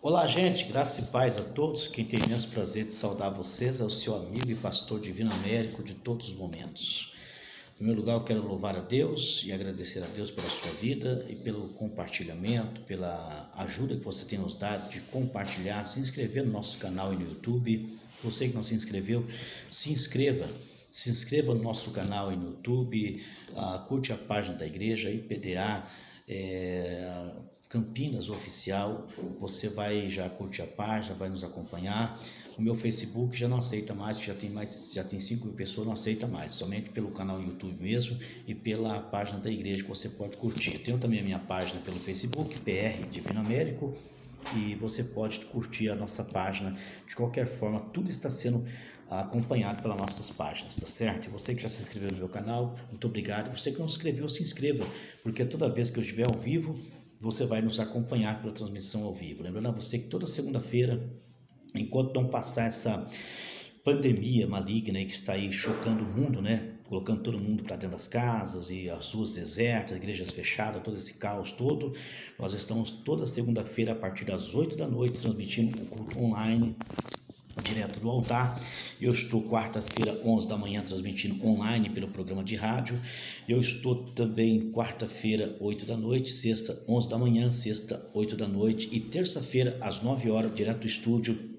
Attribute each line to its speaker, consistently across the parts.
Speaker 1: Olá, gente, graça e paz a todos. Quem tem imenso prazer de saudar vocês é o seu amigo e pastor Divino Américo de todos os momentos. Em primeiro lugar, eu quero louvar a Deus e agradecer a Deus pela sua vida e pelo compartilhamento, pela ajuda que você tem nos dado de compartilhar, se inscrever no nosso canal e no YouTube. Você que não se inscreveu, se inscreva. Se inscreva no nosso canal e no YouTube, curte a página da igreja IPDA, Campinas Oficial. Você vai já curtir a página, vai nos acompanhar. O meu Facebook já não aceita mais, já tem 5 mil pessoas, não aceita mais, somente pelo canal no YouTube mesmo e pela página da igreja que você pode curtir. Eu tenho também a minha página pelo Facebook, PR Divino Américo, e você pode curtir a nossa página. De qualquer forma, tudo está sendo acompanhado pelas nossas páginas, tá certo? E você que já se inscreveu no meu canal, muito obrigado. Você que não se inscreveu, se inscreva, porque toda vez que eu estiver ao vivo, você vai nos acompanhar pela transmissão ao vivo. Lembrando a você que toda segunda-feira, enquanto não passar essa pandemia maligna aí que está aí chocando o mundo, né? Colocando todo mundo para dentro das casas e as ruas desertas, igrejas fechadas, todo esse caos todo. Nós estamos toda segunda-feira a partir das 8 da noite transmitindo o culto online direto do altar. Eu estou quarta-feira 11 da manhã transmitindo online pelo programa de rádio. Eu estou também quarta-feira 8 da noite, sexta 11 da manhã, sexta 8 da noite e terça-feira às 9 horas direto do estúdio,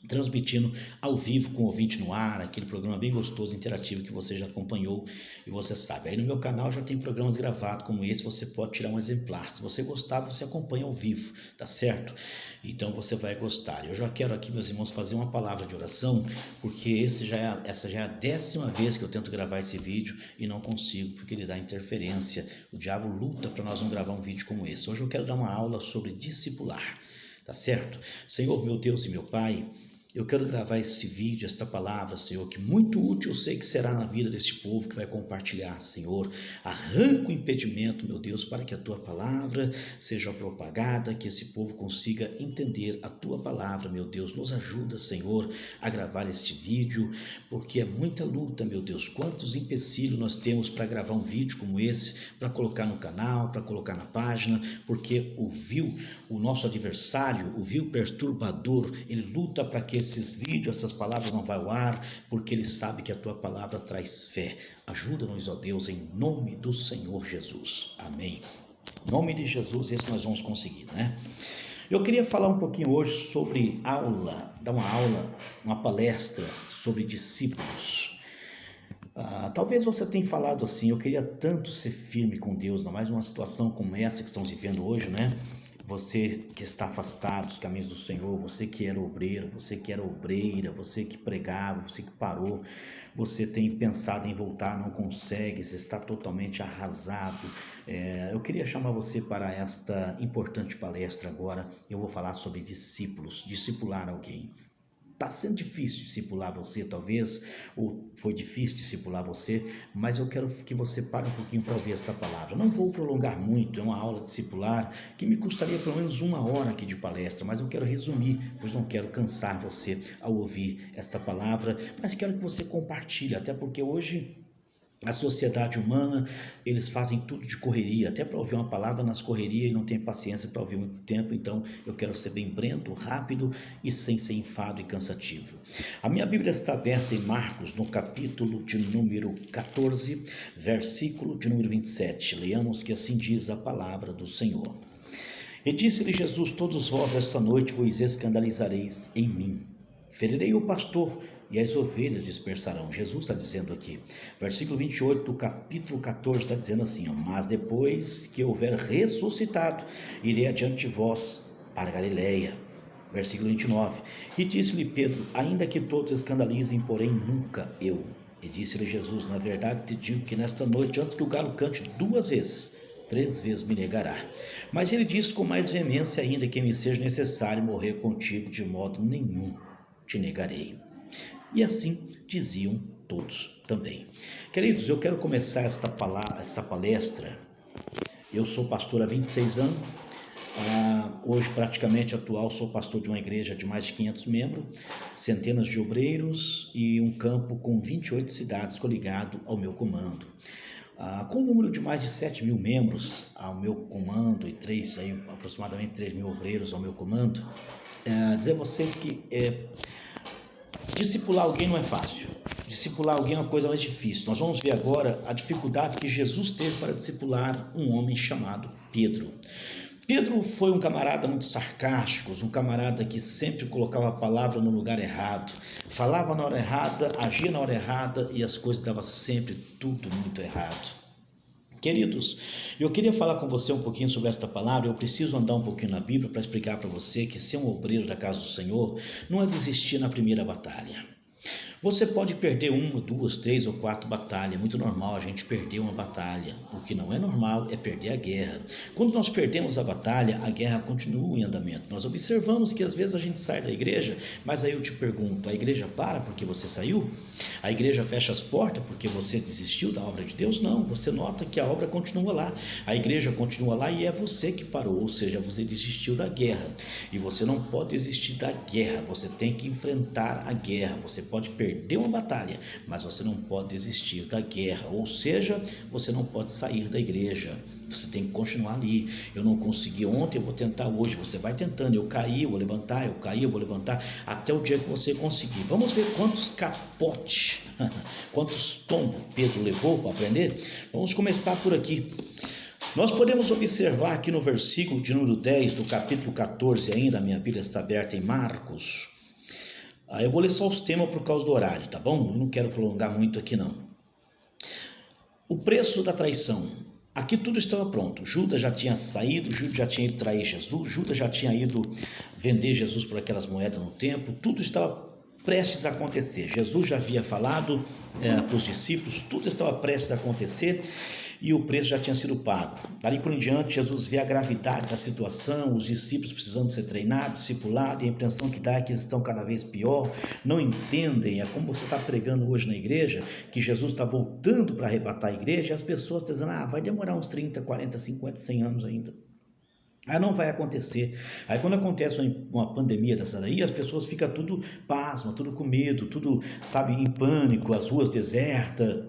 Speaker 1: transmitindo ao vivo com o ouvinte no ar, aquele programa bem gostoso, interativo que você já acompanhou e você sabe. Aí no meu canal já tem programas gravados como esse, você pode tirar um exemplar. Se você gostar, você acompanha ao vivo, tá certo? Então você vai gostar. Eu já quero aqui, meus irmãos, fazer uma palavra de oração, porque essa já é a 10ª vez que eu tento gravar esse vídeo e não consigo, porque ele dá interferência. O diabo luta para nós não gravar um vídeo como esse. Hoje eu quero dar uma aula sobre discipular, tá certo? Senhor, meu Deus e meu Pai, eu quero gravar esse vídeo, esta palavra, Senhor, que muito útil eu sei que será na vida deste povo que vai compartilhar, Senhor. Arranca o impedimento, meu Deus, para que a Tua palavra seja propagada, que esse povo consiga entender a Tua palavra, meu Deus. Nos ajuda, Senhor, a gravar este vídeo, porque é muita luta, meu Deus. Quantos empecilhos nós temos para gravar um vídeo como esse, para colocar no canal, para colocar na página, porque o nosso adversário, o vil perturbador, ele luta para que esses vídeos, essas palavras não vão ao ar, porque ele sabe que a Tua palavra traz fé. Ajuda-nos, ó Deus, em nome do Senhor Jesus. Amém. Em nome de Jesus, esse nós vamos conseguir, né? Eu queria falar um pouquinho hoje sobre dar uma aula, uma palestra sobre discípulos. Talvez você tenha falado assim, eu queria tanto ser firme com Deus, não mais uma situação como essa que estamos vivendo hoje, né? Você que está afastado dos caminhos do Senhor, você que era obreiro, você que era obreira, você que pregava, você que parou, você tem pensado em voltar, não consegue, você está totalmente arrasado. Eu queria chamar você para esta importante palestra agora. Eu vou falar sobre discípulos, discipular alguém. Está sendo difícil discipular você, talvez, ou foi difícil discipular você, mas eu quero que você pare um pouquinho para ouvir esta palavra. Não vou prolongar muito, é uma aula discipular que me custaria pelo menos 1 hora aqui de palestra, mas eu quero resumir, pois não quero cansar você ao ouvir esta palavra, mas quero que você compartilhe, até porque hoje a sociedade humana, eles fazem tudo de correria, até para ouvir uma palavra nas correrias e não tem paciência para ouvir muito tempo. Então eu quero ser bem brento, rápido e sem ser enfado e cansativo. A minha Bíblia está aberta em Marcos, no capítulo de número 14, versículo de número 27. Leamos que assim diz a palavra do Senhor. E disse-lhe Jesus: todos vós esta noite vos escandalizareis em mim. Ferirei o pastor e as ovelhas dispersarão. Jesus está dizendo aqui, versículo 28 do capítulo 14 está dizendo assim: mas depois que houver ressuscitado, irei adiante de vós para Galileia. Versículo 29, e disse-lhe Pedro: ainda que todos escandalizem, porém nunca eu. E disse-lhe Jesus: na verdade te digo que nesta noite, antes que o galo cante 2 vezes, 3 vezes me negará. Mas ele disse com mais veemência ainda: que me seja necessário morrer contigo, de modo nenhum te negarei. E assim diziam todos também. Queridos, eu quero começar essa palestra. Eu sou pastor há 26 anos. Hoje, praticamente atual, sou pastor de uma igreja de mais de 500 membros, centenas de obreiros e um campo com 28 cidades coligado ao meu comando. com um número de mais de 7.000 membros ao meu comando e aproximadamente 3.000 obreiros ao meu comando, dizer a vocês que discipular alguém não é fácil. Discipular alguém é uma coisa mais difícil. Nós vamos ver agora a dificuldade que Jesus teve para discipular um homem chamado Pedro. Pedro foi um camarada muito sarcástico, um camarada que sempre colocava a palavra no lugar errado, falava na hora errada, agia na hora errada e as coisas davam sempre tudo muito errado. Queridos, eu queria falar com você um pouquinho sobre esta palavra. Eu preciso andar um pouquinho na Bíblia para explicar para você que ser um obreiro da casa do Senhor não é desistir na primeira batalha. Você pode perder 1, 2, 3 ou 4 batalhas, é muito normal a gente perder uma batalha. O que não é normal é perder a guerra. Quando nós perdemos a batalha, a guerra continua em andamento. Nós observamos que às vezes a gente sai da igreja, mas aí eu te pergunto, a igreja para porque você saiu? A igreja fecha as portas porque você desistiu da obra de Deus? Não, você nota que a obra continua lá, a igreja continua lá e é você que parou, ou seja, você desistiu da guerra. E você não pode desistir da guerra, você tem que enfrentar a guerra. Você pode perder uma batalha, mas você não pode desistir da guerra, ou seja, você não pode sair da igreja, você tem que continuar ali. Eu não consegui ontem, eu vou tentar hoje. Você vai tentando, eu caí, eu vou levantar, eu caí, eu vou levantar, até o dia que você conseguir. Vamos ver quantos capotes, quantos tombos Pedro levou para aprender? Vamos começar por aqui. Nós podemos observar aqui no versículo de número 10 do capítulo 14 ainda, a minha Bíblia está aberta em Marcos. Eu vou ler só os temas por causa do horário, tá bom? Eu não quero prolongar muito aqui não. O preço da traição. Aqui tudo estava pronto. Judas já tinha saído, Judas já tinha ido trair Jesus, Judas já tinha ido vender Jesus por aquelas moedas no templo. Tudo estava prestes a acontecer. Jesus já havia falado para os discípulos, tudo estava prestes a acontecer e o preço já tinha sido pago. Dali por em diante, Jesus vê a gravidade da situação, os discípulos precisando ser treinados, discipulados, e a impressão que dá é que eles estão cada vez pior, não entendem. É como você está pregando hoje na igreja, que Jesus está voltando para arrebatar a igreja, e as pessoas estão dizendo, vai demorar uns 30, 40, 50, 100 anos ainda. Aí não vai acontecer. Aí quando acontece uma pandemia dessa daí, as pessoas ficam tudo pasma, tudo com medo, tudo, sabe, em pânico, as ruas desertas,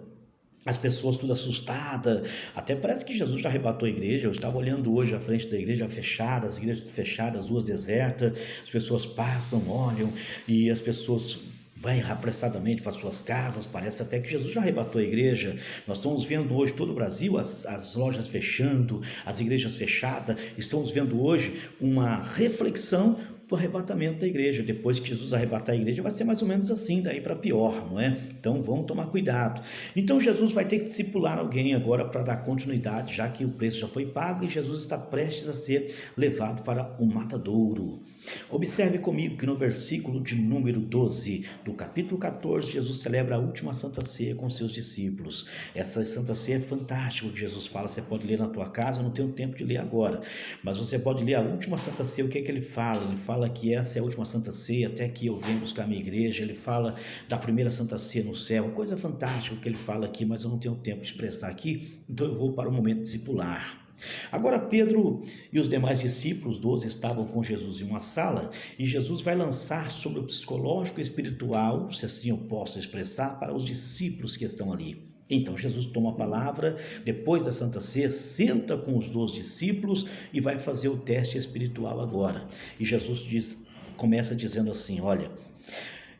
Speaker 1: as pessoas tudo assustadas. Até parece que Jesus já arrebatou a igreja. Eu estava olhando hoje a frente da igreja fechada, as igrejas fechadas, as ruas desertas, as pessoas passam, olham e as pessoas vai apressadamente para suas casas. Parece até que Jesus já arrebatou a igreja. Nós estamos vendo hoje todo o Brasil, as lojas fechando, as igrejas fechadas. Estamos vendo hoje uma reflexão do arrebatamento da igreja. Depois que Jesus arrebatar a igreja, vai ser mais ou menos assim, daí para pior, não é? Então vamos tomar cuidado. Então Jesus vai ter que discipular alguém agora para dar continuidade, já que o preço já foi pago e Jesus está prestes a ser levado para o matadouro. Observe comigo que no versículo de número 12 do capítulo 14, Jesus celebra a última Santa Ceia com seus discípulos. Essa Santa Ceia é fantástica, o que Jesus fala. Você pode ler na tua casa, eu não tenho tempo de ler agora, mas você pode ler a última Santa Ceia. O que é que ele fala? Ele fala que essa é a última Santa Ceia, até que eu venho buscar a minha igreja. Ele fala da primeira Santa Ceia no céu, coisa fantástica o que ele fala aqui, mas eu não tenho tempo de expressar aqui, então eu vou para o momento discipular. Agora Pedro e os demais discípulos, 12, estavam com Jesus em uma sala, e Jesus vai lançar sobre o psicológico e espiritual, se assim eu posso expressar, para os discípulos que estão ali. Então Jesus toma a palavra, depois da Santa Ceia, senta com os 12 discípulos e vai fazer o teste espiritual agora. E Jesus começa dizendo assim, olha,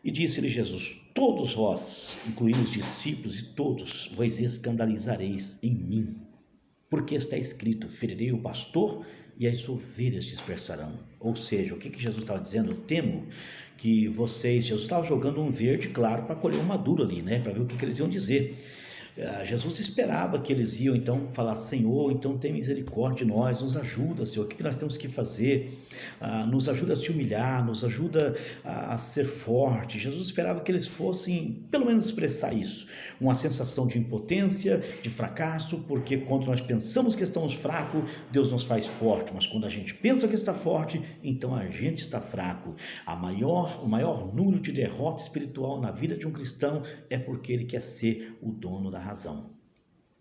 Speaker 1: e disse-lhe Jesus, todos vós, incluindo os discípulos e todos, vos escandalizareis em mim, porque está escrito, ferirei o pastor e as ovelhas dispersarão. Ou seja, o que Jesus estava dizendo? Eu temo que vocês, Jesus estava jogando um verde claro para colher um maduro ali, né? Para ver o que eles iam dizer. Jesus esperava que eles iam então falar, Senhor, então tem misericórdia de nós, nos ajuda, Senhor, o que nós temos que fazer? Nos ajuda a se humilhar, nos ajuda a ser forte. Jesus esperava que eles fossem, pelo menos, expressar isso, uma sensação de impotência, de fracasso, porque quando nós pensamos que estamos fracos, Deus nos faz forte, mas quando a gente pensa que está forte, então a gente está fraco. O maior número de derrota espiritual na vida de um cristão é porque ele quer ser o dono da razão.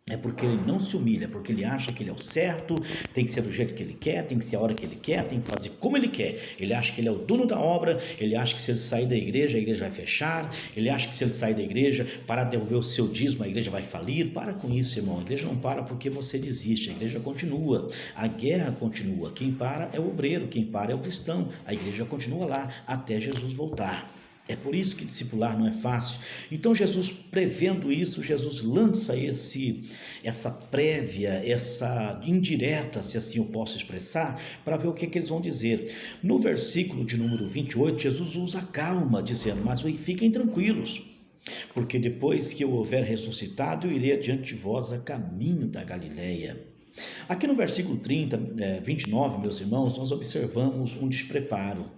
Speaker 1: É porque ele não se humilha, porque ele acha que ele é o certo, tem que ser do jeito que ele quer, tem que ser a hora que ele quer, tem que fazer como ele quer. Ele acha que ele é o dono da obra, ele acha que se ele sair da igreja, a igreja vai fechar, ele acha que se ele sair da igreja, para devolver o seu dízimo, a igreja vai falir. Para com isso, irmão, a igreja não para porque você desiste, a igreja continua, a guerra continua. Quem para é o obreiro, quem para é o cristão, a igreja continua lá até Jesus voltar. É por isso que discipular não é fácil. Então Jesus, prevendo isso, Jesus lança essa prévia, essa indireta, se assim eu posso expressar, para ver o que eles vão dizer. No versículo de número 28, Jesus usa calma, dizendo: mas fiquem tranquilos, porque depois que eu houver ressuscitado, eu irei adiante de vós a caminho da Galileia. Aqui no versículo 29, meus irmãos, nós observamos um despreparo.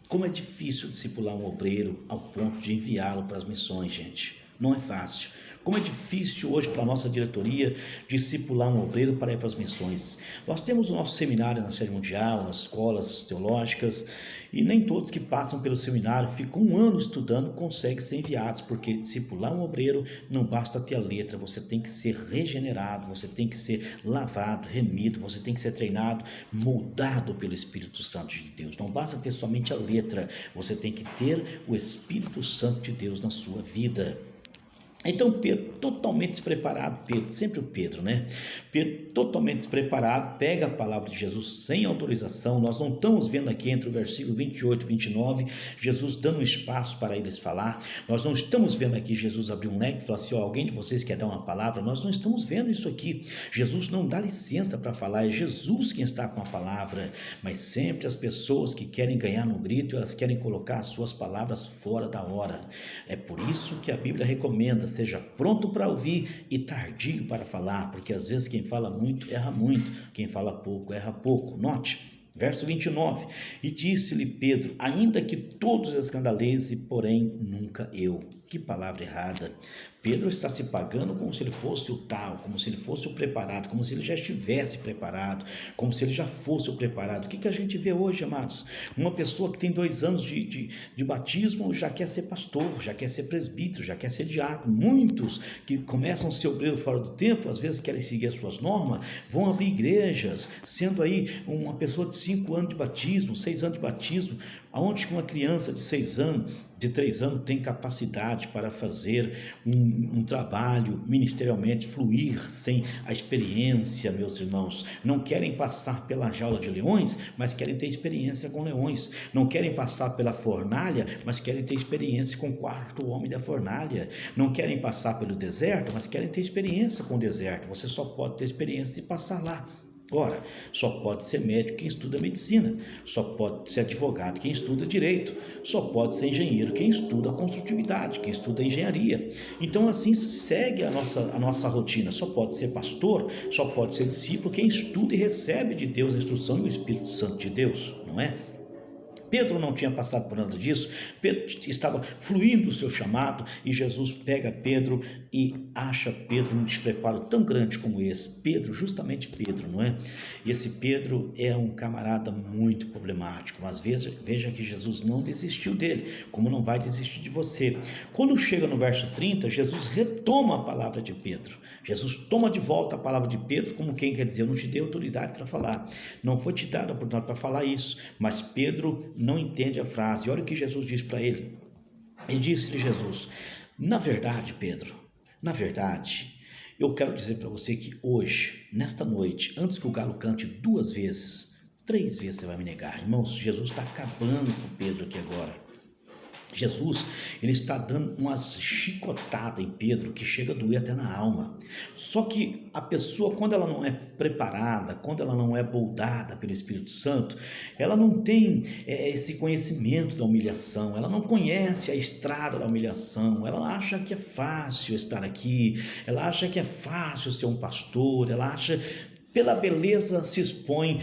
Speaker 1: Como é difícil discipular um obreiro ao ponto de enviá-lo para as missões, gente. Não é fácil. Como é difícil hoje para a nossa diretoria discipular um obreiro para ir para as missões. Nós temos o nosso seminário na série mundial, as escolas teológicas, e nem todos que passam pelo seminário, ficam um ano estudando, conseguem ser enviados, porque discipular um obreiro não basta ter a letra, você tem que ser regenerado, você tem que ser lavado, remido, você tem que ser treinado, moldado pelo Espírito Santo de Deus. Não basta ter somente a letra, você tem que ter o Espírito Santo de Deus na sua vida. Então Pedro, totalmente despreparado, sempre o Pedro, né? Pedro, totalmente despreparado, pega a palavra de Jesus sem autorização. Nós não estamos vendo aqui entre o versículo 28 e 29, Jesus dando um espaço para eles falar. Nós não estamos vendo aqui Jesus abrir um leque e falar assim: alguém de vocês quer dar uma palavra? Nós não estamos vendo isso aqui. Jesus não dá licença para falar, é Jesus quem está com a palavra. Mas sempre as pessoas que querem ganhar no grito, elas querem colocar as suas palavras fora da hora. É por isso que a Bíblia recomenda: seja pronto para ouvir e tardio para falar, porque às vezes quem fala muito erra muito, quem fala pouco erra pouco. Note, verso 29, e disse-lhe Pedro: ainda que todos escandalizem, porém nunca eu. Que palavra errada. Pedro está se pagando como se ele fosse o tal, como se ele fosse o preparado, como se ele já estivesse preparado, como se ele já fosse o preparado. O que a gente vê hoje, amados? Uma pessoa que tem 2 anos de batismo já quer ser pastor, já quer ser presbítero, já quer ser diácono. Muitos que começam a ser obreiro fora do tempo, às vezes querem seguir as suas normas, vão abrir igrejas, sendo aí uma pessoa de 5 anos de batismo, 6 anos de batismo, aonde uma criança de 6 anos, de 3 anos, tem capacidade para fazer um trabalho ministerialmente fluir sem a experiência, meus irmãos. Não querem passar pela jaula de leões, mas querem ter experiência com leões. Não querem passar pela fornalha, mas querem ter experiência com o 4º homem da fornalha. Não querem passar pelo deserto, mas querem ter experiência com o deserto. Você só pode ter experiência se passar lá. Ora, só pode ser médico quem estuda medicina, só pode ser advogado quem estuda direito, só pode ser engenheiro quem estuda construtividade, quem estuda engenharia. Então assim segue a nossa rotina. Só pode ser pastor, só pode ser discípulo quem estuda e recebe de Deus a instrução do Espírito Santo de Deus, não é? Pedro não tinha passado por nada disso. Pedro estava fluindo o seu chamado, e Jesus pega Pedro e acha Pedro num despreparo tão grande como esse. Pedro, justamente Pedro, não é? E esse Pedro é um camarada muito problemático, mas veja que Jesus não desistiu dele, como não vai desistir de você. Quando chega no verso 30, Jesus retoma a palavra de Pedro. Jesus toma de volta a palavra de Pedro, como quem quer dizer: eu não te dei autoridade para falar, não foi te dada a oportunidade para falar isso. Mas Pedro não entende a frase. Olha o que Jesus diz para ele. E disse-lhe Jesus: na verdade, Pedro, na verdade, eu quero dizer para você que hoje, nesta noite, antes que o galo cante 2 vezes, 3 vezes você vai me negar. Irmãos, Jesus está acabando com Pedro aqui agora. Jesus, ele está dando uma chicotada em Pedro que chega a doer até na alma. Só que a pessoa, quando ela não é preparada, quando ela não é moldada pelo Espírito Santo, ela não tem esse conhecimento da humilhação, ela não conhece a estrada da humilhação, ela acha que é fácil estar aqui, ela acha que é fácil ser um pastor, ela acha... Pela beleza se expõe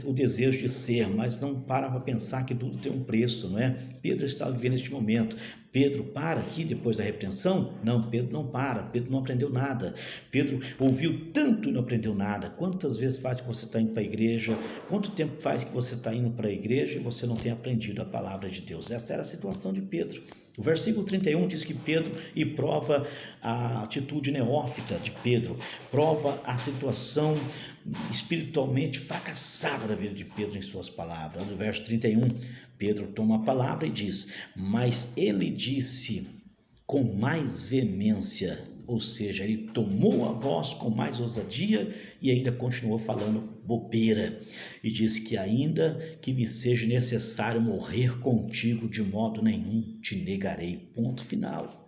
Speaker 1: o desejo de ser, mas não para pensar que tudo tem um preço, não é? Pedro está vivendo este momento. Pedro para aqui depois da repreensão? Não, Pedro não para, Pedro não aprendeu nada. Pedro ouviu tanto e não aprendeu nada. Quantas vezes faz que você está indo para a igreja? Quanto tempo faz que você está indo para a igreja e você não tem aprendido a palavra de Deus? Essa era a situação de Pedro. O versículo 31 diz que Pedro, e prova a atitude neófita de Pedro, prova a situação espiritualmente fracassada da vida de Pedro em suas palavras. No verso 31, Pedro toma a palavra e diz: mas ele disse com mais veemência, ou seja, ele tomou a voz com mais ousadia e ainda continuou falando bobeira, e diz que ainda que me seja necessário morrer contigo, de modo nenhum te negarei. Ponto final.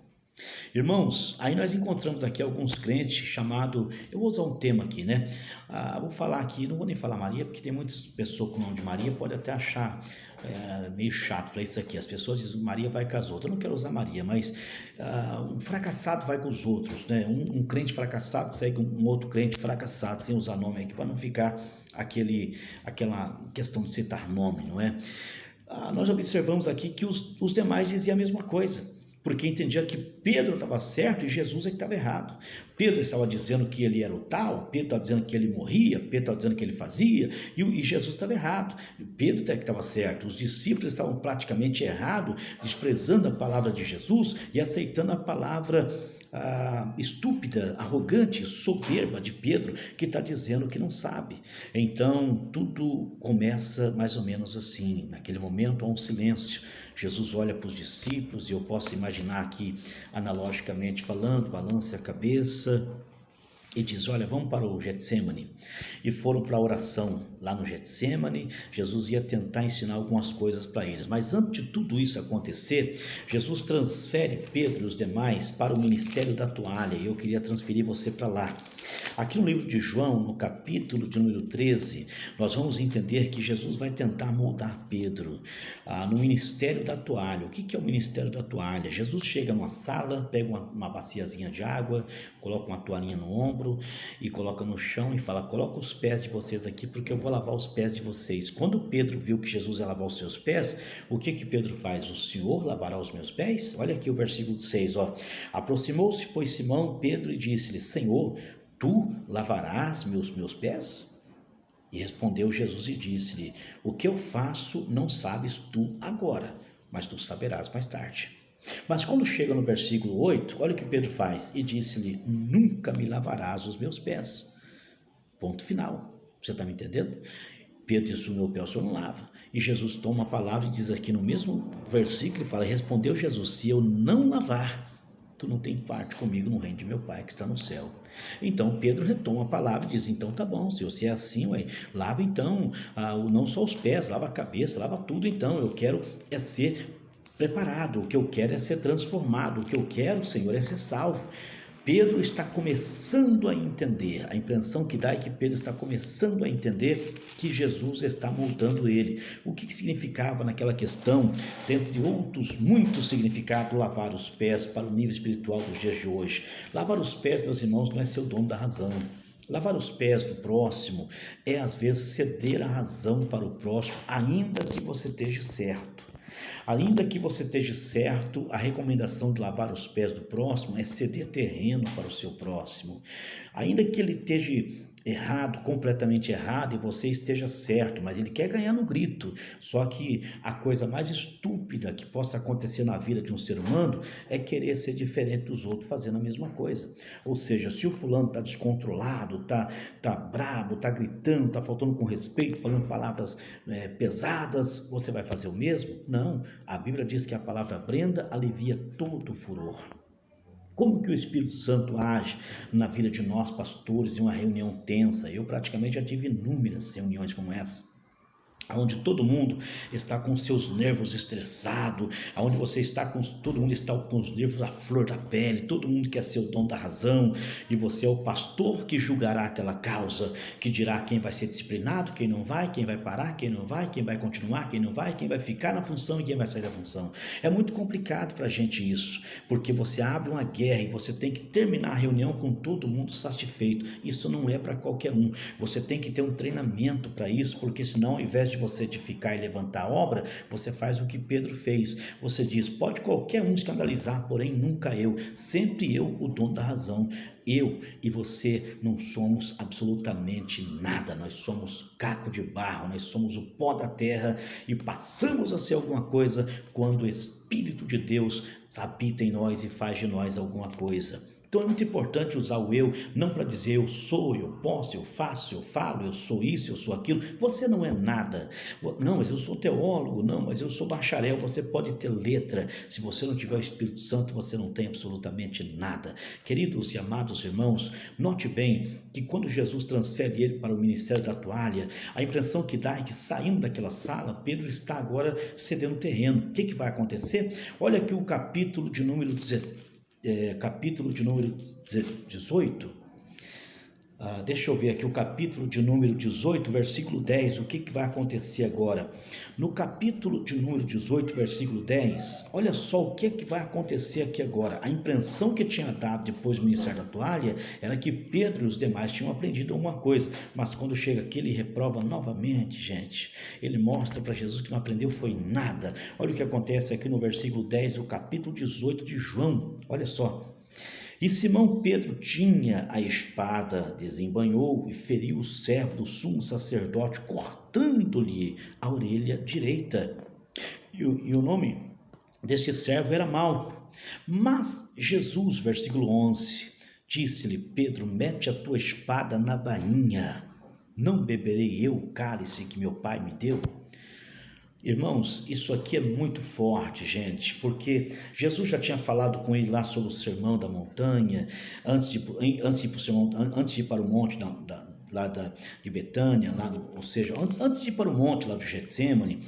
Speaker 1: Irmãos, aí nós encontramos aqui alguns crentes chamados, eu vou usar um tema aqui, né? Vou falar aqui, não vou nem falar Maria, porque tem muitas pessoas com o nome de Maria, pode até achar meio chato falar isso aqui. As pessoas dizem Maria vai com as outras. Eu não quero usar Maria, mas um fracassado vai com os outros, né? Um crente fracassado segue um outro crente fracassado, sem usar nome aqui, para não ficar aquela questão de citar nome, não é? Nós observamos aqui que os demais diziam a mesma coisa, porque entendia que Pedro estava certo e Jesus é que estava errado. Pedro estava dizendo que ele era o tal, Pedro estava dizendo que ele morria, Pedro estava dizendo que ele fazia, e Jesus estava errado. Pedro até que estava certo, os discípulos estavam praticamente errados, desprezando a palavra de Jesus e aceitando a palavra estúpida, arrogante, soberba de Pedro, que está dizendo que não sabe. Então tudo começa mais ou menos assim. Naquele momento há um silêncio. Jesus olha para os discípulos, e eu posso imaginar aqui, analogicamente falando, balança a cabeça e diz: olha, vamos para o Getsemane. E foram para a oração lá no Getsemane. Jesus ia tentar ensinar algumas coisas para eles, mas antes de tudo isso acontecer, Jesus transfere Pedro e os demais para o ministério da toalha, e eu queria transferir você para lá. Aqui no livro de João, no capítulo de número 13, nós vamos entender que Jesus vai tentar moldar Pedro no ministério da toalha. O que é o ministério da toalha? Jesus chega numa sala, pega uma baciazinha de água, coloca uma toalhinha no ombro e coloca no chão e fala: coloca os pés de vocês aqui, porque eu vou lavar os pés de vocês. Quando Pedro viu que Jesus ia lavar os seus pés, o que Pedro faz? O Senhor lavará os meus pés? Olha aqui o versículo 6, ó. Aproximou-se, pois, Simão Pedro e disse-lhe: Senhor, tu lavarás meus pés? E respondeu Jesus e disse-lhe: o que eu faço não sabes tu agora, mas tu saberás mais tarde. Mas quando chega no versículo 8, olha o que Pedro faz: e disse-lhe: nunca me lavarás os meus pés. Ponto final. Você está me entendendo? Pedro diz: o meu pé o Senhor não lava. E Jesus toma a palavra e diz aqui no mesmo versículo, fala: respondeu Jesus: se eu não lavar, tu não tem parte comigo no reino de meu Pai que está no céu. Então Pedro retoma a palavra e diz: então tá bom, se você é assim, lava então, não só os pés, lava a cabeça, lava tudo. Então eu quero ser preparado, o que eu quero é ser transformado, o que eu quero, Senhor, é ser salvo. Pedro está começando a entender, a impressão que dá é que Pedro está começando a entender que Jesus está moldando ele. O que significava naquela questão, dentre outros muitos significados, lavar os pés para o nível espiritual dos dias de hoje? Lavar os pés, meus irmãos, não é ser o dono da razão. Lavar os pés do próximo é, às vezes, ceder a razão para o próximo, ainda que você esteja certo. Ainda que você esteja certo, a recomendação de lavar os pés do próximo é ceder terreno para o seu próximo. Ainda que ele esteja errado, completamente errado, e você esteja certo, mas ele quer ganhar no grito. Só que a coisa mais estúpida que possa acontecer na vida de um ser humano é querer ser diferente dos outros fazendo a mesma coisa. Ou seja, se o fulano está descontrolado, está brabo, está gritando, está faltando com respeito, falando palavras pesadas, você vai fazer o mesmo? Não. A Bíblia diz que a palavra branda alivia todo o furor. Como que o Espírito Santo age na vida de nós, pastores, em uma reunião tensa? Eu praticamente já tive inúmeras reuniões como essa, onde todo mundo está com seus nervos estressados, onde todo mundo está com os nervos à flor da pele, todo mundo quer ser o dono da razão, e você é o pastor que julgará aquela causa, que dirá quem vai ser disciplinado, quem não vai, quem vai parar, quem não vai, quem vai continuar, quem não vai, quem vai ficar na função e quem vai sair da função. É muito complicado para a gente isso, porque você abre uma guerra e você tem que terminar a reunião com todo mundo satisfeito. Isso não é para qualquer um. Você tem que ter um treinamento para isso, porque senão, ao invés de você edificar e levantar a obra, você faz o que Pedro fez. Você diz: pode qualquer um escandalizar, porém nunca eu, sempre eu o dono da razão. Eu e você não somos absolutamente nada, nós somos caco de barro, nós somos o pó da terra e passamos a ser alguma coisa quando o Espírito de Deus habita em nós e faz de nós alguma coisa. Então é muito importante usar o eu, não para dizer eu sou, eu posso, eu faço, eu falo, eu sou isso, eu sou aquilo. Você não é nada. Não, mas eu sou teólogo, não, mas eu sou bacharel. Você pode ter letra. Se você não tiver o Espírito Santo, você não tem absolutamente nada. Queridos e amados irmãos, note bem que quando Jesus transfere ele para o ministério da toalha, a impressão que dá é que saindo daquela sala, Pedro está agora cedendo terreno. O que vai acontecer? Olha aqui o capítulo de número 18. Deixa eu ver aqui o capítulo de número 18, versículo 10, o que vai acontecer agora? No capítulo de número 18, versículo 10, olha só o que vai acontecer aqui agora. A impressão que tinha dado depois do ministério da toalha era que Pedro e os demais tinham aprendido alguma coisa, mas quando chega aqui ele reprova novamente, gente. Ele mostra para Jesus que não aprendeu foi nada. Olha o que acontece aqui no versículo 10 do capítulo 18 de João, olha só. E Simão Pedro tinha a espada, desembainhou e feriu o servo do sumo sacerdote, cortando-lhe a orelha direita. E o nome deste servo era Malco. Mas Jesus, versículo 11, disse-lhe: Pedro, mete a tua espada na bainha. Não beberei eu o cálice que meu pai me deu? Irmãos, isso aqui é muito forte, gente, porque Jesus já tinha falado com ele lá sobre o sermão da montanha, antes de ir para o monte de Betânia, ou seja, antes de ir para o monte lá do Getsemane,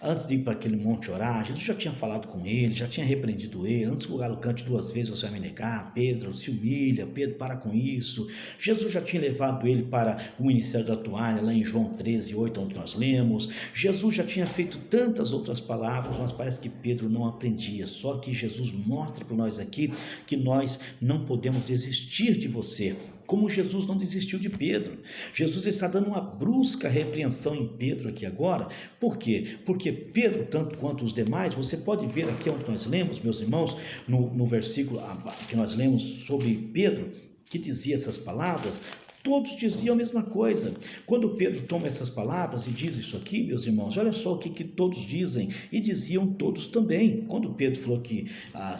Speaker 1: antes de ir para aquele monte orar, Jesus já tinha falado com ele, já tinha repreendido ele. Antes que o galo cante 2 vezes você vai me negar, Pedro, se humilha, Pedro, para com isso. Jesus já tinha levado ele para o ministério da toalha, lá em João 13:8, onde nós lemos. Jesus já tinha feito tantas outras palavras, mas parece que Pedro não aprendia. Só que Jesus mostra para nós aqui que nós não podemos desistir de você, como Jesus não desistiu de Pedro. Jesus está dando uma brusca repreensão em Pedro aqui agora. Por quê? Porque Pedro, tanto quanto os demais, você pode ver aqui onde nós lemos, meus irmãos, no versículo que nós lemos sobre Pedro, que dizia essas palavras, todos diziam a mesma coisa. Quando Pedro toma essas palavras e diz isso aqui, meus irmãos, olha só o que todos dizem, e diziam todos também. Quando Pedro falou que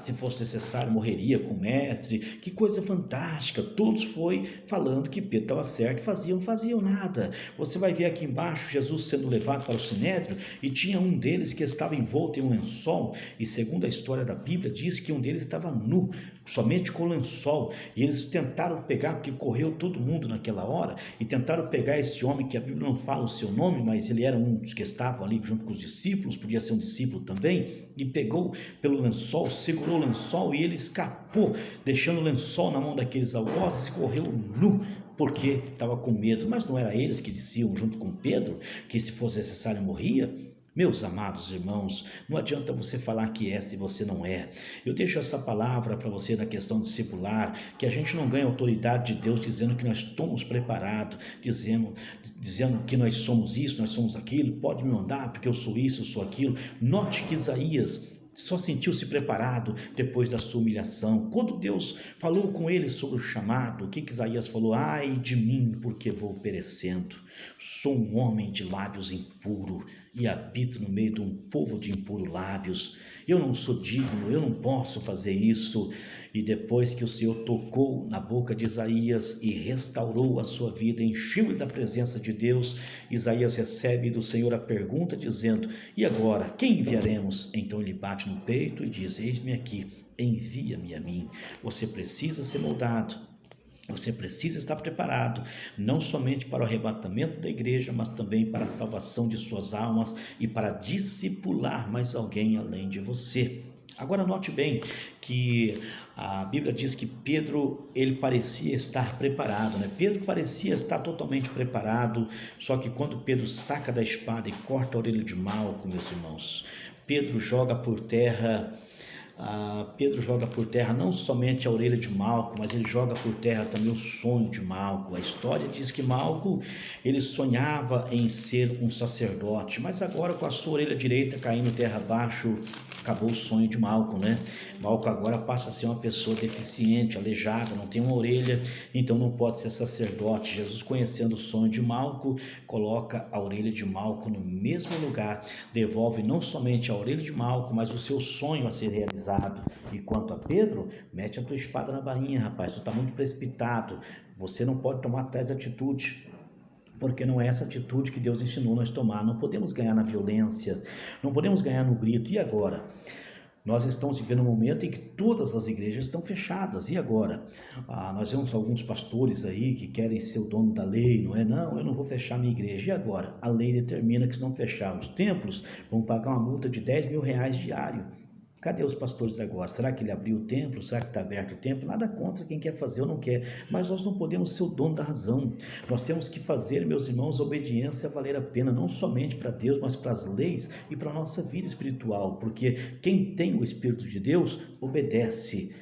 Speaker 1: se fosse necessário morreria com o mestre, que coisa fantástica, todos foi falando que Pedro estava certo, faziam nada. Você vai ver aqui embaixo Jesus sendo levado para o sinédrio, e tinha um deles que estava envolto em um lençol, e segundo a história da Bíblia, diz que um deles estava nu, somente com lençol, e eles tentaram pegar, porque correu todo mundo naquela hora, e tentaram pegar esse homem, que a Bíblia não fala o seu nome, mas ele era um dos que estavam ali junto com os discípulos, podia ser um discípulo também, e pegou pelo lençol, segurou o lençol, e ele escapou, deixando o lençol na mão daqueles algozes, e correu nu, porque estava com medo. Mas não era eles que diziam junto com Pedro que se fosse necessário morria? Meus amados irmãos, não adianta você falar que é se você não é. Eu deixo essa palavra para você na questão discipular, que a gente não ganha autoridade de Deus dizendo que nós estamos preparados, dizendo que nós somos isso, nós somos aquilo, pode me mandar porque eu sou isso, eu sou aquilo. Note que Isaías só sentiu-se preparado depois da sua humilhação. Quando Deus falou com ele sobre o chamado, o que Isaías falou? Ai de mim, porque vou perecendo. Sou um homem de lábios impuro e habito no meio de um povo de impuros lábios. Eu não sou digno, eu não posso fazer isso. E depois que o Senhor tocou na boca de Isaías e restaurou a sua vida, encheu-lhe da presença de Deus, Isaías recebe do Senhor a pergunta dizendo: e agora, quem enviaremos? Então ele bate no peito e diz: eis-me aqui, envia-me a mim. Você precisa ser moldado. Você precisa estar preparado, não somente para o arrebatamento da igreja, mas também para a salvação de suas almas e para discipular mais alguém além de você. Agora note bem que a Bíblia diz que Pedro, ele parecia estar preparado, né? Pedro parecia estar totalmente preparado, só que quando Pedro saca da espada e corta a orelha de Malco, meus irmãos, Pedro joga por terra Pedro joga por terra não somente a orelha de Malco, mas ele joga por terra também o sonho de Malco. A história diz que Malco, ele sonhava em ser um sacerdote, mas agora com a sua orelha direita caindo terra abaixo, acabou o sonho de Malco, né? Malco agora passa a ser uma pessoa deficiente, aleijada, não tem uma orelha, então não pode ser sacerdote. Jesus, conhecendo o sonho de Malco, coloca a orelha de Malco no mesmo lugar, devolve não somente a orelha de Malco, mas o seu sonho a ser realizado. E quanto a Pedro, mete a tua espada na bainha, rapaz, tu está muito precipitado, você não pode tomar tais atitudes, porque não é essa atitude que Deus ensinou nós tomar. Não podemos ganhar na violência, não podemos ganhar no grito. E agora? Nós estamos vivendo um momento em que todas as igrejas estão fechadas. E agora? Nós vemos alguns pastores aí que querem ser o dono da lei, não é? Não, eu não vou fechar minha igreja. E agora? A lei determina que se não fechar os templos, vão pagar uma multa de R$10.000 diário. Cadê os pastores agora? Será que ele abriu o templo? Será que está aberto o templo? Nada contra quem quer fazer ou não quer, mas nós não podemos ser o dono da razão. Nós temos que fazer, meus irmãos, a obediência valer a pena, não somente para Deus, mas para as leis e para a nossa vida espiritual, porque quem tem o Espírito de Deus obedece,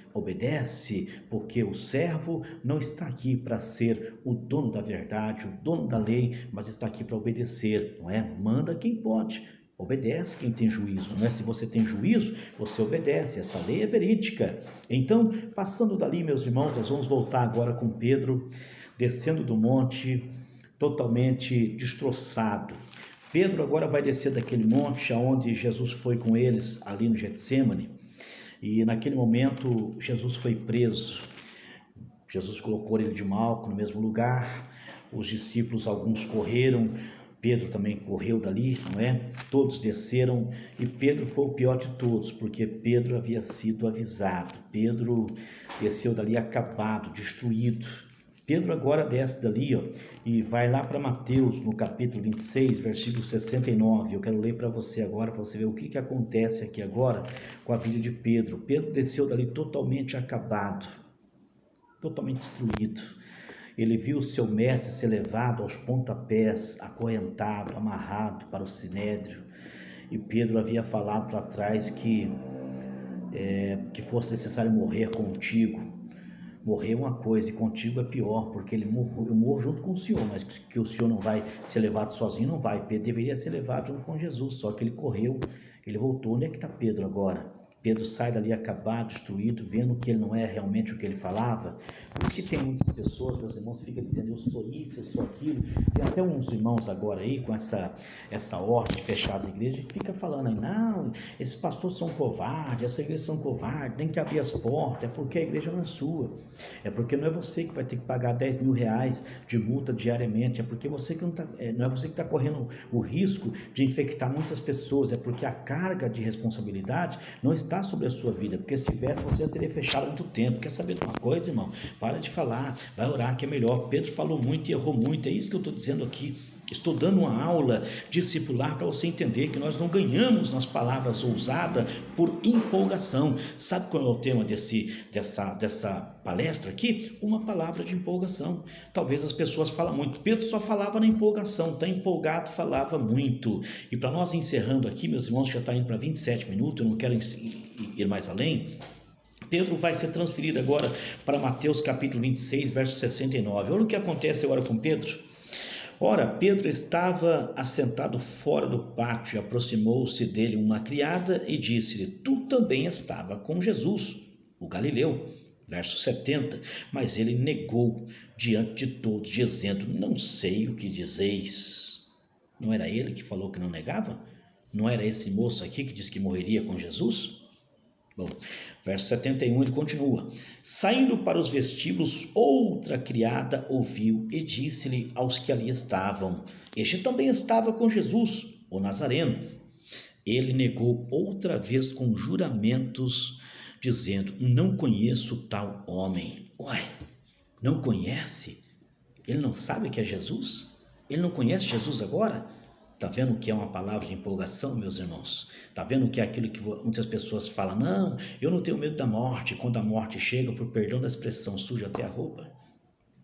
Speaker 1: porque o servo não está aqui para ser o dono da verdade, o dono da lei, mas está aqui para obedecer, não é? Manda quem pode. Obedece quem tem juízo, não é? Se você tem juízo, você obedece, essa lei é verídica. Então, passando dali, meus irmãos, nós vamos voltar agora com Pedro, descendo do monte, totalmente destroçado. Pedro agora vai descer daquele monte aonde Jesus foi com eles, ali no Getsêmani, e naquele momento Jesus foi preso. Jesus colocou ele de Malco no mesmo lugar, os discípulos, alguns correram, Pedro também correu dali, não é? Todos desceram e Pedro foi o pior de todos, porque Pedro havia sido avisado. Pedro desceu dali acabado, destruído. Pedro agora desce dali, e vai lá para Mateus, no capítulo 26, versículo 69. Eu quero ler para você agora, para você ver o que acontece aqui agora com a vida de Pedro. Pedro desceu dali totalmente acabado, totalmente destruído. Ele viu o seu mestre ser levado aos pontapés, acorrentado, amarrado para o sinédrio. E Pedro havia falado lá atrás que fosse necessário morrer contigo. Morrer é uma coisa e contigo é pior, porque eu morro junto com o Senhor, mas que o Senhor não vai ser levado sozinho, não vai. Pedro deveria ser levado junto com Jesus, só que ele correu, ele voltou. Onde é que está Pedro agora? Pedro sai dali acabado, destruído, vendo que ele não é realmente o que ele falava. Por isso que tem muitas pessoas, meus irmãos, que ficam dizendo, eu sou isso, eu sou aquilo. Tem até uns irmãos agora aí, com essa ordem de fechar as igrejas, que fica falando aí, não, esses pastores são covardes, essa igreja são covardes, tem que abrir as portas, é porque a igreja não é sua. É porque não é você que vai ter que pagar R$10.000 de multa diariamente, é porque você que não é você que está correndo o risco de infectar muitas pessoas, é porque a carga de responsabilidade não está sobre a sua vida, porque se tivesse, você já teria fechado há muito tempo. Quer saber de uma coisa, irmão? Para de falar, vai orar que é melhor. Pedro falou muito e errou muito, é isso que eu estou dizendo aqui. Estou dando uma aula discipular para você entender que nós não ganhamos nas palavras ousadas por empolgação. Sabe qual é o tema dessa palestra aqui? Uma palavra de empolgação. Talvez as pessoas falam muito. Pedro só falava na empolgação, está empolgado, falava muito. E para nós encerrando aqui, meus irmãos, já está indo para 27 minutos, eu não quero ir mais além. Pedro vai ser transferido agora para Mateus capítulo 26, verso 69. Olha o que acontece agora com Pedro. Ora, Pedro estava assentado fora do pátio, e aproximou-se dele uma criada e disse-lhe, tu também estava com Jesus, o Galileu. Verso 70, mas ele negou diante de todos, dizendo, não sei o que dizeis. Não era ele que falou que não negava? Não era esse moço aqui que disse que morreria com Jesus? Bom, verso 71, ele continua, saindo para os vestíbulos, outra criada ouviu e disse-lhe aos que ali estavam, este também estava com Jesus, o Nazareno. Ele negou outra vez com juramentos, dizendo, não conheço tal homem. Uai, não conhece? Ele não sabe que é Jesus? Ele não conhece Jesus agora? Está vendo que é uma palavra de empolgação, meus irmãos? Está vendo que é aquilo que muitas pessoas falam, não, eu não tenho medo da morte, quando a morte chega, por perdão da expressão, suja até a roupa.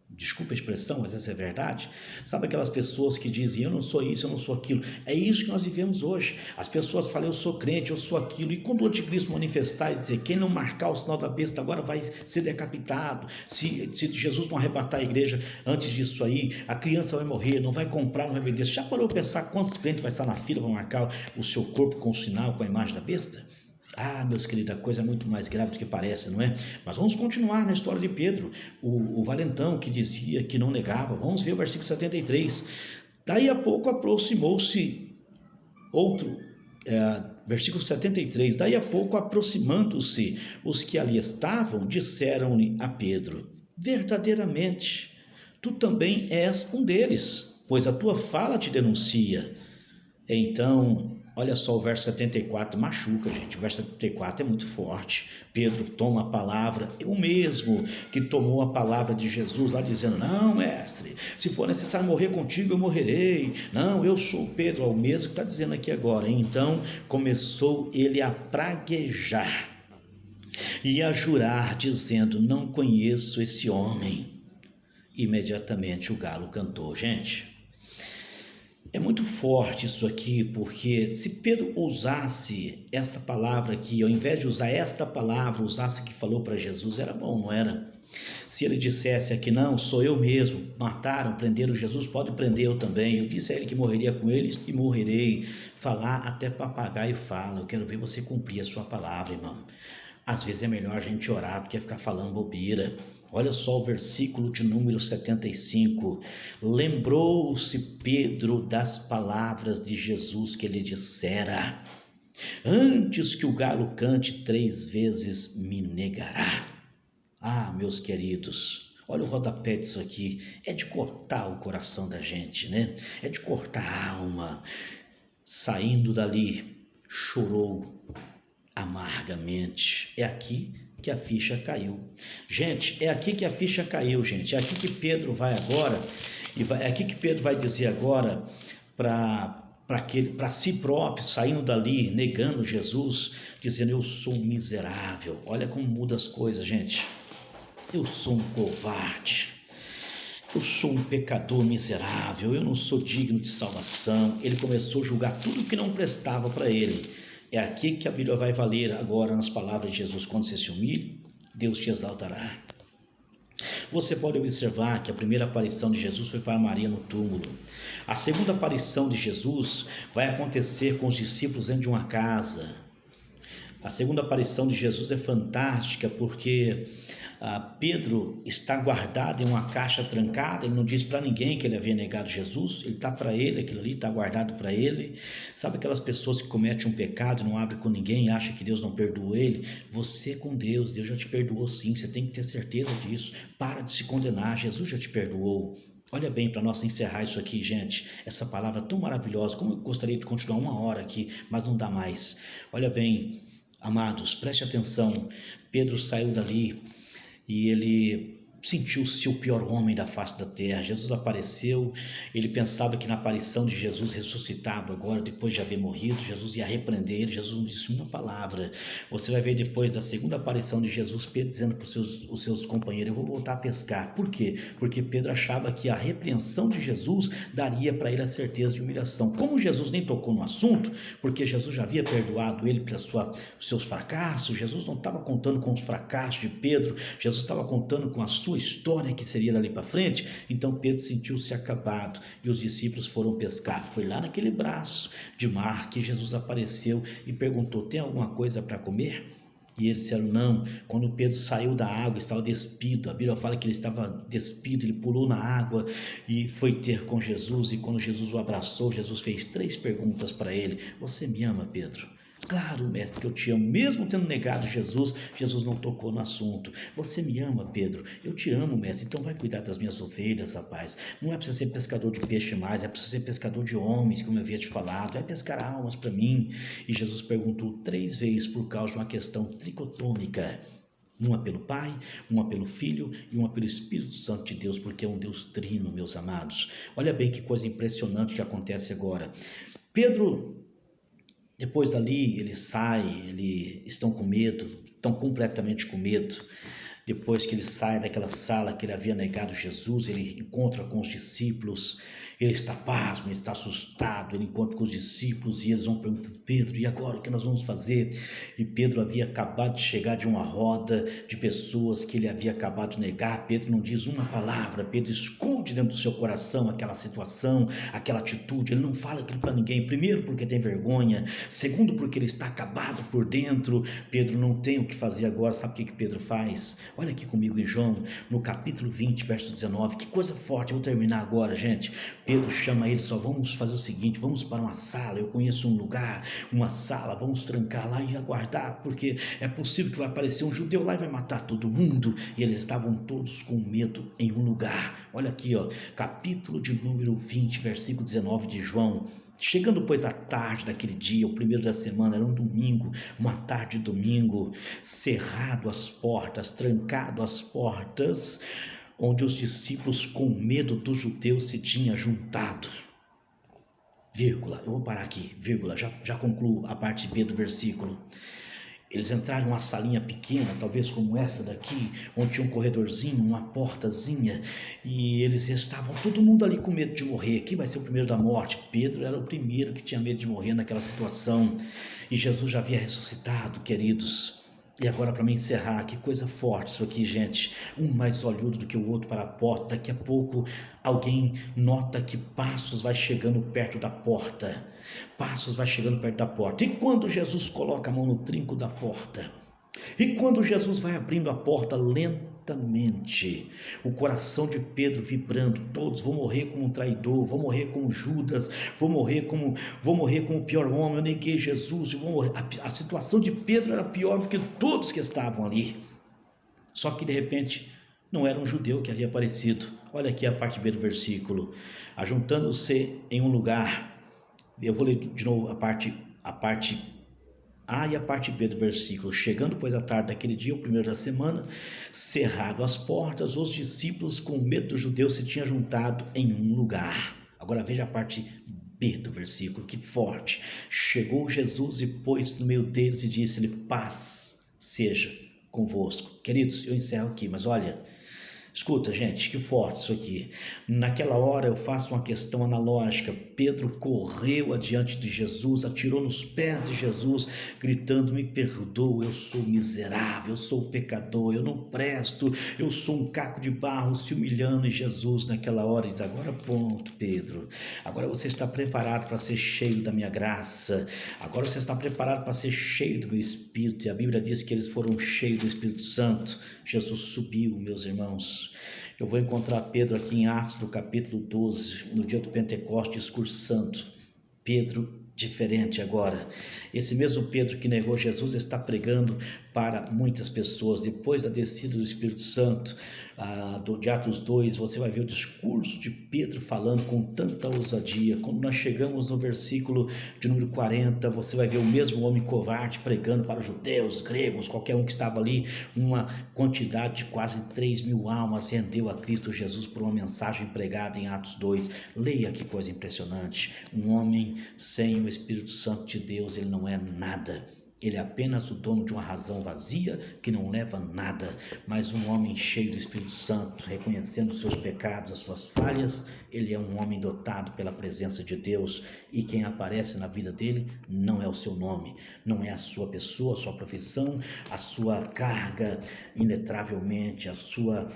Speaker 1: Desculpa a expressão, mas essa é a verdade. Sabe aquelas pessoas que dizem, eu não sou isso, eu não sou aquilo. É isso que nós vivemos hoje. As pessoas falam, eu sou crente, eu sou aquilo. E quando o anticristo manifestar e dizer, quem não marcar o sinal da besta agora vai ser decapitado. Se Jesus não arrebatar a igreja antes disso aí, a criança vai morrer, não vai comprar, não vai vender. Você já parou para pensar quantos crentes vai estar na fila para marcar o seu corpo com o sinal, com a imagem da besta? Ah, meus queridos, a coisa é muito mais grave do que parece, não é? Mas vamos continuar na história de Pedro, o valentão que dizia que não negava. Vamos ver o versículo 73. Daí a pouco aproximou-se outro, versículo 73. Daí a pouco aproximando-se os que ali estavam, disseram-lhe a Pedro, verdadeiramente, tu também és um deles, pois a tua fala te denuncia. Então, olha só o verso 74, machuca, gente. O verso 74 é muito forte. Pedro toma a palavra, o mesmo que tomou a palavra de Jesus lá dizendo, não, mestre, se for necessário morrer contigo, eu morrerei. Não, eu sou Pedro, é o mesmo que está dizendo aqui agora. Então, começou ele a praguejar e a jurar, dizendo, não conheço esse homem. Imediatamente o galo cantou, gente. É muito forte isso aqui, porque se Pedro usasse essa palavra aqui, ao invés de usar esta palavra, usasse que falou para Jesus, era bom, não era? Se ele dissesse aqui, não, sou eu mesmo, mataram, prenderam Jesus, pode prender eu também, eu disse a ele que morreria com eles e morrerei. Falar até papagaio fala, eu quero ver você cumprir a sua palavra, irmão. Às vezes é melhor a gente orar do que ficar falando bobeira. Olha só o versículo de número 75. Lembrou-se Pedro das palavras de Jesus que ele dissera, antes que o galo cante 3 vezes me negará. Ah, meus queridos, olha o rodapé disso aqui, é de cortar o coração da gente, né? É de cortar a alma. Saindo dali, chorou amargamente. É aqui que a ficha caiu. Gente, é aqui que a ficha caiu, gente. É aqui que Pedro vai agora, é aqui que Pedro vai dizer agora para si próprio, saindo dali, negando Jesus, dizendo, eu sou um miserável. Olha como muda as coisas, gente. Eu sou um covarde. Eu sou um pecador miserável. Eu não sou digno de salvação. Ele começou a julgar tudo que não prestava para ele. É aqui que a Bíblia vai valer agora nas palavras de Jesus. Quando você se humilhe, Deus te exaltará. Você pode observar que a primeira aparição de Jesus foi para Maria no túmulo. A segunda aparição de Jesus vai acontecer com os discípulos dentro de uma casa. A segunda aparição de Jesus é fantástica porque Pedro está guardado em uma caixa trancada, ele não diz para ninguém que ele havia negado Jesus, ele está para ele, aquilo ali está guardado para ele. Sabe aquelas pessoas que cometem um pecado e não abrem com ninguém e acham que Deus não perdoou ele? Você com Deus, Deus já te perdoou sim, você tem que ter certeza disso. Para de se condenar, Jesus já te perdoou. Olha bem, para nós encerrar isso aqui, gente, essa palavra tão maravilhosa, como eu gostaria de continuar 1 hora aqui, mas não dá mais. Olha bem, amados, preste atenção, Pedro saiu dali e ele sentiu-se o pior homem da face da terra. Jesus apareceu, ele pensava que na aparição de Jesus ressuscitado agora, depois de haver morrido, Jesus ia repreender ele. Jesus não disse uma palavra. Você vai ver depois da segunda aparição de Jesus, Pedro dizendo para os seus companheiros, eu vou voltar a pescar. Por quê? Porque Pedro achava que a repreensão de Jesus daria para ele a certeza de humilhação. Como Jesus nem tocou no assunto, porque Jesus já havia perdoado ele pelos seus fracassos, Jesus não estava contando com os fracassos de Pedro, Jesus estava contando com a sua história que seria dali para frente. Então Pedro sentiu-se acabado e os discípulos foram pescar. Foi lá naquele braço de mar que Jesus apareceu e perguntou, tem alguma coisa para comer? E eles disseram não. Quando Pedro saiu da água, estava despido. A Bíblia fala que ele estava despido, ele pulou na água e foi ter com Jesus. E quando Jesus o abraçou, Jesus fez 3 perguntas para ele. Você me ama, Pedro? Claro, mestre, que eu te amo. Mesmo tendo negado Jesus, Jesus não tocou no assunto. Você me ama, Pedro? Eu te amo, mestre, então vai cuidar das minhas ovelhas, rapaz. Não é para você ser pescador de peixe mais, é para você ser pescador de homens, como eu havia te falado. Vai pescar almas para mim. E Jesus perguntou 3 vezes por causa de uma questão tricotômica. Uma pelo Pai, uma pelo Filho e uma pelo Espírito Santo de Deus, porque é um Deus trino, meus amados. Olha bem que coisa impressionante que acontece agora. Pedro, depois dali, ele sai, eles estão com medo, estão completamente com medo. Depois que ele sai daquela sala que ele havia negado Jesus, ele encontra com os discípulos, ele está pasmo, ele está assustado, ele encontra com os discípulos e eles vão perguntar: Pedro, e agora o que nós vamos fazer? E Pedro havia acabado de chegar de uma roda de pessoas que ele havia acabado de negar. Pedro não diz uma palavra, Pedro esconde dentro do seu coração aquela situação, aquela atitude, ele não fala aquilo para ninguém, primeiro porque tem vergonha, segundo porque ele está acabado por dentro. Pedro não tem o que fazer agora. Sabe o que Pedro faz? Olha aqui comigo em João, no capítulo 20, verso 19, que coisa forte. Eu vou terminar agora, gente. Pedro chama ele: só vamos fazer o seguinte, vamos para uma sala, eu conheço um lugar, uma sala, vamos trancar lá e aguardar, porque é possível que vai aparecer um judeu lá e vai matar todo mundo. E eles estavam todos com medo em um lugar. Olha aqui, ó, capítulo de número 20, versículo 19 de João. Chegando, pois, à tarde daquele dia, o primeiro da semana, era um domingo, uma tarde de domingo, cerrado as portas, trancado as portas, onde os discípulos, com medo dos judeus, se tinham juntado. Vírgula, eu vou parar aqui, vírgula, já concluo a parte B do versículo. Eles entraram em uma salinha pequena, talvez como essa daqui, onde tinha um corredorzinho, uma portazinha, e eles estavam, todo mundo ali com medo de morrer. Quem vai ser o primeiro da morte? Pedro era o primeiro que tinha medo de morrer naquela situação, e Jesus já havia ressuscitado, queridos. E agora, para me encerrar, que coisa forte isso aqui, gente. Um mais olhudo do que o outro para a porta. Daqui a pouco alguém nota que Passos vai chegando perto da porta. Passos vai chegando perto da porta. E quando Jesus coloca a mão no trinco da porta? E quando Jesus vai abrindo a porta lentamente, o coração de Pedro vibrando: todos vão morrer como um traidor, vou morrer como Judas, vou morrer como o pior homem, eu neguei Jesus, eu vou morrer. A situação de Pedro era pior do que todos que estavam ali. Só que de repente não era um judeu que havia aparecido. Olha aqui a parte B do versículo: ajuntando-se em um lugar. Eu vou ler de novo a parte A e a parte B do versículo. Chegando, pois, à tarde daquele dia, o primeiro da semana, cerrado as portas, os discípulos, com medo dos judeus, se tinham juntado em um lugar. Agora veja a parte B do versículo, que forte. Chegou Jesus e pôs no meio deles e disse-lhe: paz seja convosco. Queridos, eu encerro aqui, mas olha, escuta, gente, que forte isso aqui. Naquela hora eu faço uma questão analógica. Pedro correu adiante de Jesus, atirou nos pés de Jesus, gritando: me perdoa, eu sou miserável, eu sou pecador, eu não presto, eu sou um caco de barro, se humilhando. E Jesus naquela hora diz: agora ponto, Pedro, agora você está preparado para ser cheio da minha graça, agora você está preparado para ser cheio do meu Espírito. E a Bíblia diz que eles foram cheios do Espírito Santo. Jesus subiu, meus irmãos. Eu vou encontrar Pedro aqui em Atos do capítulo 12, no dia do Pentecostes, discurso santo. Pedro diferente agora. Esse mesmo Pedro que negou Jesus está pregando para muitas pessoas. Depois da descida do Espírito Santo, de Atos 2, você vai ver o discurso de Pedro falando com tanta ousadia. Quando nós chegamos no versículo de número 40, você vai ver o mesmo homem covarde pregando para os judeus, gregos, qualquer um que estava ali. Uma quantidade de quase 3.000 almas rendeu a Cristo Jesus por uma mensagem pregada em Atos 2. Leia, que coisa impressionante. Um homem sem o Espírito Santo de Deus, ele não é nada. Ele é apenas o dono de uma razão vazia que não leva a nada. Mas um homem cheio do Espírito Santo, reconhecendo os seus pecados, as suas falhas, ele é um homem dotado pela presença de Deus. E quem aparece na vida dele não é o seu nome, não é a sua pessoa, a sua profissão, a sua carga, inetravelmente, a sua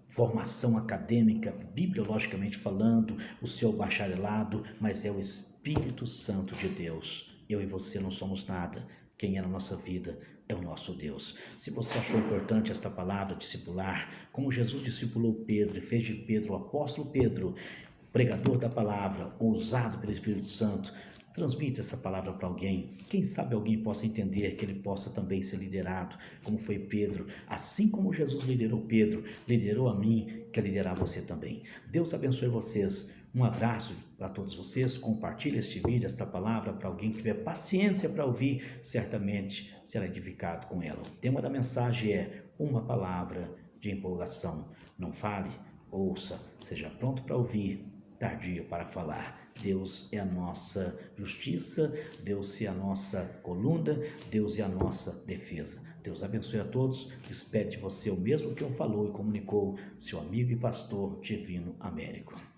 Speaker 1: formação acadêmica, bibliologicamente falando, o seu bacharelado, mas é o Espírito Santo de Deus. Eu e você não somos nada. Quem é na nossa vida é o nosso Deus. Se você achou importante esta palavra discipular, como Jesus discipulou Pedro e fez de Pedro o apóstolo Pedro, pregador da palavra, ousado pelo Espírito Santo, transmita essa palavra para alguém. Quem sabe alguém possa entender, que ele possa também ser liderado, como foi Pedro. Assim como Jesus liderou Pedro, liderou a mim, quer liderar você também. Deus abençoe vocês. Um abraço para todos vocês. Compartilhe este vídeo, esta palavra, para alguém que tiver paciência para ouvir, certamente será edificado com ela. O tema da mensagem é uma palavra de empolgação. Não fale, ouça, seja pronto para ouvir, tardio para falar. Deus é a nossa justiça, Deus é a nossa coluna, Deus é a nossa defesa. Deus abençoe a todos. Despede de você o mesmo que eu falou e comunicou seu amigo e pastor Divino Américo.